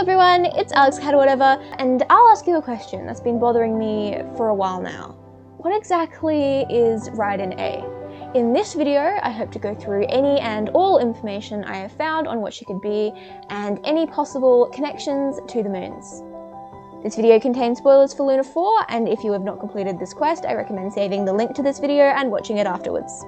everyone, it's AlexCat or whatever, and I'll ask you a question that's been bothering me for a while now. What exactly is Raiden Ei? In this video, I hope to go through any and all information I have found on what she could be, and any possible connections to the moons. This video contains spoilers for Luna 4, and if you have not completed this quest, I recommend saving the link to this video and watching it afterwards.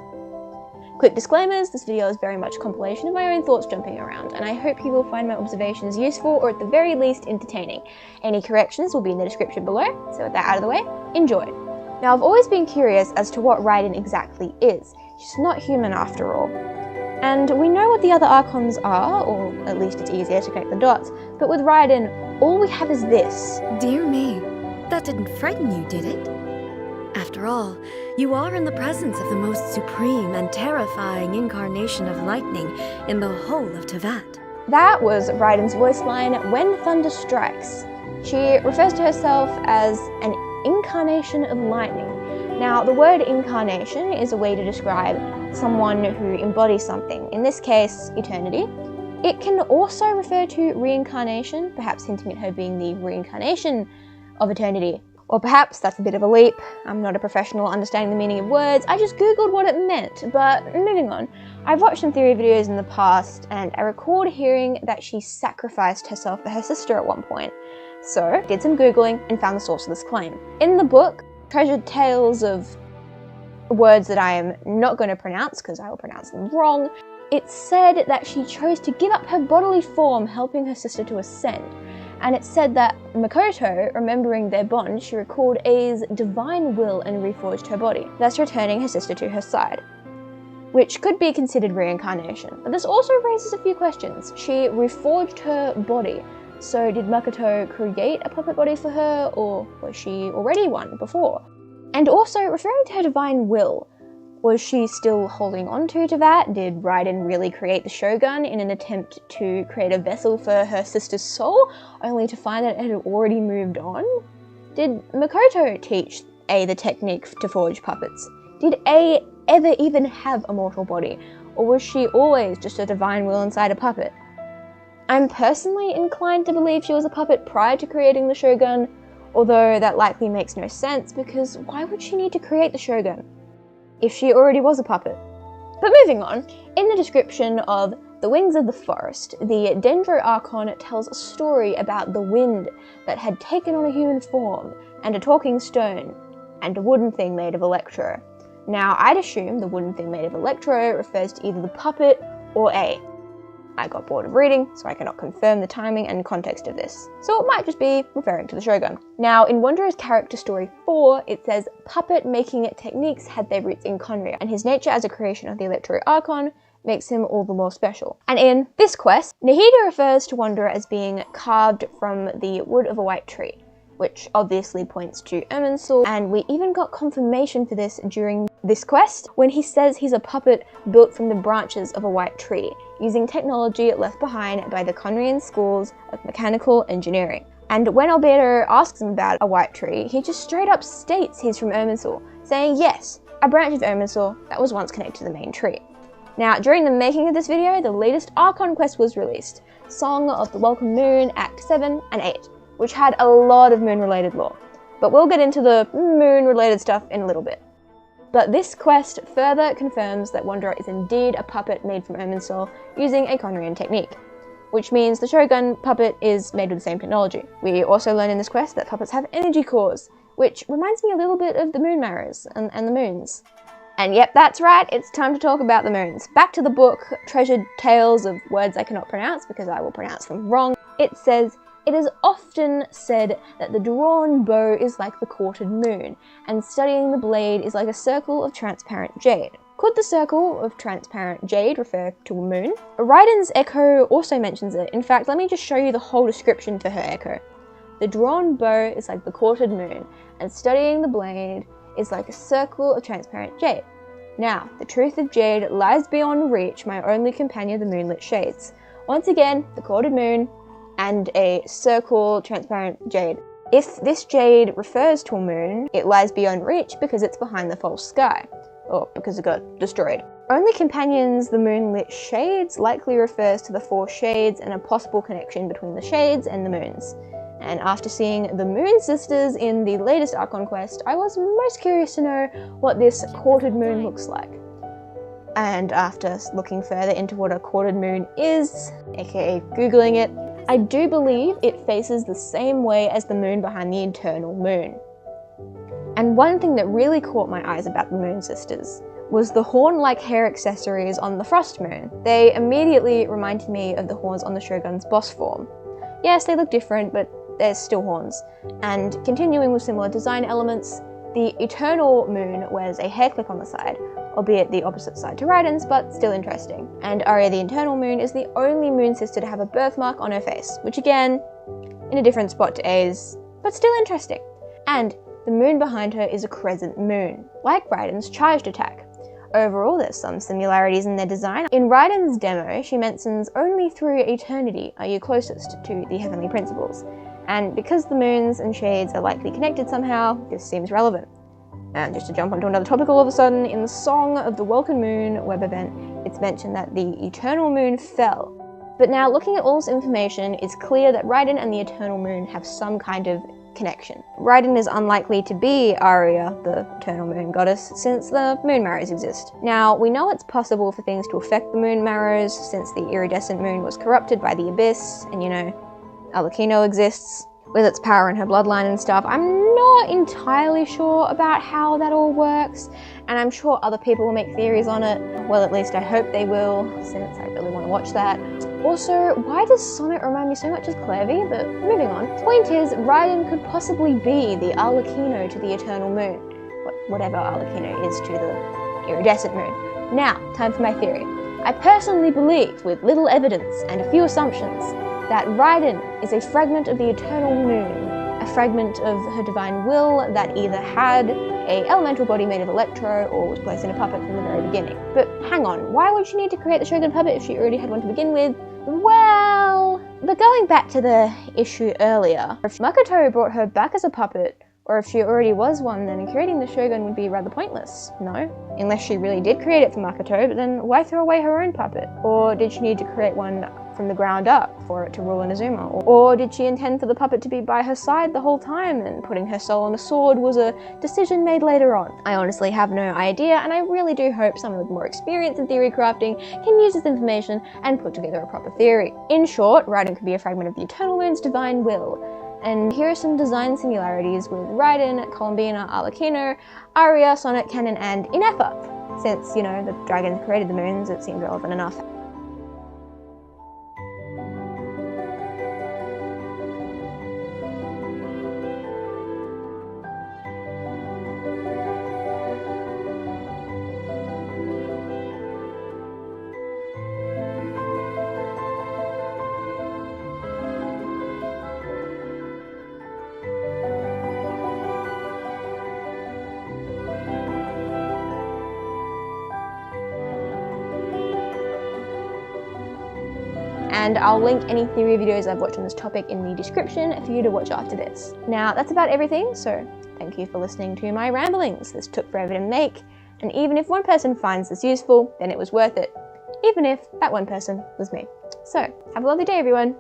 Quick disclaimers, this video is very much a compilation of my own thoughts jumping around, and I hope you will find my observations useful or at the very least entertaining. Any corrections will be in the description below, so with that out of the way, enjoy. Now I've always been curious as to what Raiden exactly is. She's not human after all. And we know what the other Archons are, or at least it's easier to connect the dots, but with Raiden, all we have is this. Dear me, that didn't frighten you, did it? After all, you are in the presence of the most supreme and terrifying incarnation of lightning in the whole of Teyvat. That was Raiden's voice line, "When thunder strikes." She refers to herself as an incarnation of lightning. Now, the word incarnation is a way to describe someone who embodies something, in this case, eternity. It can also refer to reincarnation, perhaps hinting at her being the reincarnation of eternity. Or perhaps that's a bit of a leap. I'm not a professional understanding the meaning of words, I just googled what it meant. But moving on, I've watched some theory videos in the past, and I recalled hearing that she sacrificed herself for her sister at one point. So, did some googling and found the source of this claim. In the book, Treasured Tales of words that I am not going to pronounce because I will pronounce them wrong, it said that she chose to give up her bodily form, helping her sister to ascend. And it said that Makoto, remembering their bond, she recalled Ei's divine will and reforged her body, thus returning her sister to her side, which could be considered reincarnation. But this also raises a few questions. She reforged her body, so did Makoto create a puppet body for her, or was she already one before? And also, referring to her divine will, was she still holding on to that? Did Raiden really create the Shogun in an attempt to create a vessel for her sister's soul, only to find that it had already moved on? Did Makoto teach Ei the technique to forge puppets? Did Ei ever even have a mortal body? Or was she always just a divine will inside a puppet? I'm personally inclined to believe she was a puppet prior to creating the Shogun, although that likely makes no sense because why would she need to create the Shogun if she already was a puppet? But moving on, in the description of The Wings of the Forest, the Dendro Archon tells a story about the wind that had taken on a human form, and a talking stone, and a wooden thing made of electro. Now, I'd assume the wooden thing made of electro refers to either the puppet or Ei. I got bored of reading, so I cannot confirm the timing and context of this, so it might just be referring to the Shogun. Now, in Wanderer's character story 4, it says puppet making techniques had their roots in Conria, and his nature as a creation of the Electro Archon makes him all the more special. And in this quest, Nahida refers to Wanderer as being carved from the wood of a white tree, which obviously points to Irminsul, and we even got confirmation for this during this quest when he says he's a puppet built from the branches of a white tree, using technology left behind by the Conrian schools of mechanical engineering. And when Albedo asks him about a white tree, he just straight up states he's from Irminsul, saying yes, a branch of Irminsul that was once connected to the main tree. Now, during the making of this video, the latest Archon quest was released, Song of the Welcome Moon, Act 7 and 8, which had a lot of moon-related lore. But we'll get into the moon-related stuff in a little bit. But this quest further confirms that Wanderer is indeed a puppet made from Irminsul using a Conrian technique, which means the Shogun puppet is made with the same technology. We also learn in this quest that puppets have energy cores, which reminds me a little bit of the moon mirrors and the moons. And yep, that's right, it's time to talk about the moons. Back to the book, Treasured Tales of Words I Cannot Pronounce because I will pronounce them wrong. It says, "It is often said that the drawn bow is like the quartered moon, and studying the blade is like a circle of transparent jade." Could the circle of transparent jade refer to a moon? Raiden's echo also mentions it. In fact, let me just show you the whole description for her echo. "The drawn bow is like the quartered moon, and studying the blade is like a circle of transparent jade. Now, the truth of jade lies beyond reach, my only companion the moonlit shades." Once again, the quartered moon, and a circle transparent jade. If this jade refers to a moon, it lies beyond reach because it's behind the false sky, or because it got destroyed. Only companions the moonlit shades likely refers to the 4 shades and a possible connection between the shades and the moons. And after seeing the Moon Sisters in the latest Archon quest, I was most curious to know what this quartered moon looks like. And after looking further into what a quartered moon is, aka googling it, I do believe it faces the same way as the moon behind the eternal moon. And one thing that really caught my eyes about the Moon Sisters was the horn-like hair accessories on the Frost Moon. They immediately reminded me of the horns on the Shogun's boss form. Yes, they look different, but they're still horns. And continuing with similar design elements, the Eternal Moon wears a hair clip on the side, albeit the opposite side to Raiden's, but still interesting. And Arya the Eternal Moon is the only Moon Sister to have a birthmark on her face, which again, in a different spot to Ei's, but still interesting. And the moon behind her is a crescent moon, like Raiden's charged attack. Overall, there's some similarities in their design. In Raiden's demo, she mentions only through eternity are you closest to the heavenly principles. And because the moons and shades are likely connected somehow, this seems relevant. And just to jump onto another topic all of a sudden, in the Song of the Welkin Moon web event, it's mentioned that the Eternal Moon fell. But now, looking at all this information, it's clear that Raiden and the Eternal Moon have some kind of connection. Raiden is unlikely to be Arya, the Eternal Moon Goddess, since the Moon Marrows exist. Now, we know it's possible for things to affect the Moon Marrows, since the iridescent moon was corrupted by the Abyss, and Alekino exists, with its power and her bloodline and stuff. I'm not entirely sure about how that all works, and I'm sure other people will make theories on it. Well, at least I hope they will, since I really want to watch that. Also, why does Sonnet remind me so much of Clervy? But moving on. Point is, Raiden could possibly be the Alekino to the Eternal Moon. Whatever Alekino is to the iridescent moon. Now, time for my theory. I personally believe, with little evidence and a few assumptions, that Raiden is a fragment of the Eternal Moon, a fragment of her divine will that either had an elemental body made of electro or was placed in a puppet from the very beginning. But hang on, why would she need to create the Shogun puppet if she already had one to begin with? Well, but going back to the issue earlier, if Makoto brought her back as a puppet, or if she already was one, then creating the Shogun would be rather pointless, no? Unless she really did create it for Makoto, but then why throw away her own puppet? Or did she need to create one from the ground up for it to rule Inazuma? Or did she intend for the puppet to be by her side the whole time, and putting her soul on a sword was a decision made later on? I honestly have no idea, and I really do hope someone with more experience in theory crafting can use this information and put together a proper theory. In short, Raiden could be a fragment of the Eternal Moon's divine will. And here are some design similarities with Raiden, Columbina, Alekino, Arya, Sonnet, Kennen, and Inefa. Since, the dragons created the moons, it seemed relevant enough. And I'll link any theory videos I've watched on this topic in the description for you to watch after this. Now, that's about everything, so thank you for listening to my ramblings. This took forever to make, and even if one person finds this useful, then it was worth it. Even if that one person was me. So, have a lovely day, everyone.